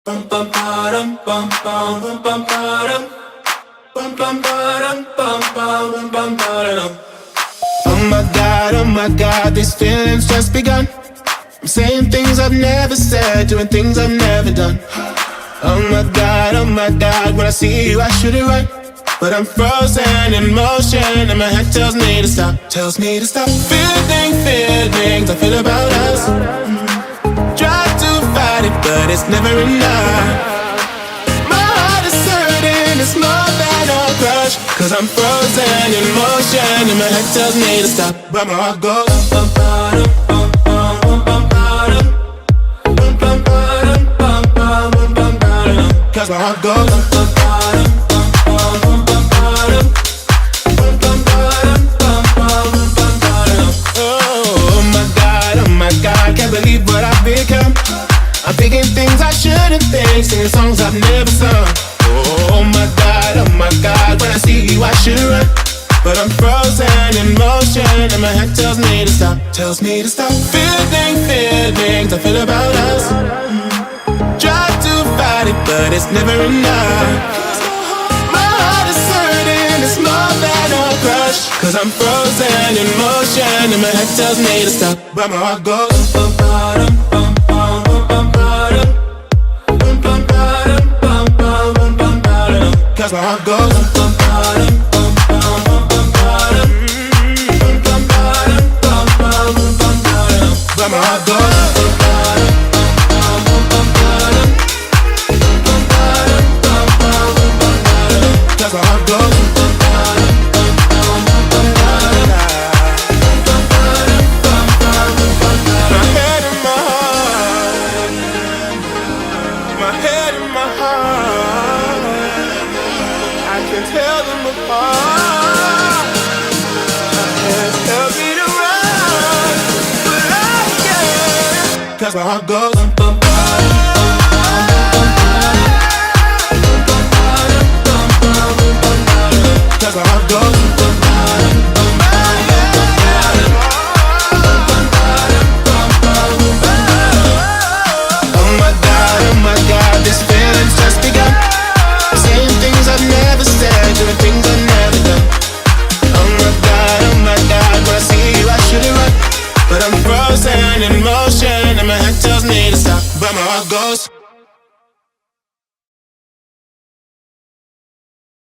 Oh my God, these feelings just begun. I'm saying things I've never said, doing things I've never done. Oh my God, when I see you I should it right, but I'm frozen in motion and my head tells me to stop. Feeling feelings I feel about us. Try to fight it, but it's never enough. My heart is hurting, it's more than a crush, 'cause I'm frozen in motion and my head tells me to stop, but my heart goes. Cause my heart goes. Oh my God, can't believe what I've become. I'm thinking things I shouldn't think, singing songs I've never sung. Oh my God, when I see you I should run, but I'm frozen in motion and my head tells me to stop. Feeling feelings I feel about us. Try to fight it, but it's never enough. My heart is hurting, it's more than a crush, 'cause I'm frozen in motion and my head tells me to stop, but my heart goes. Cause my heart goes. But my heart goes. Cause my heart goes. My head and my heart. My head and my heart. I can tell them apart. My hands tell me to run, but I can't. Cause my heart goes. Cause my heart goes.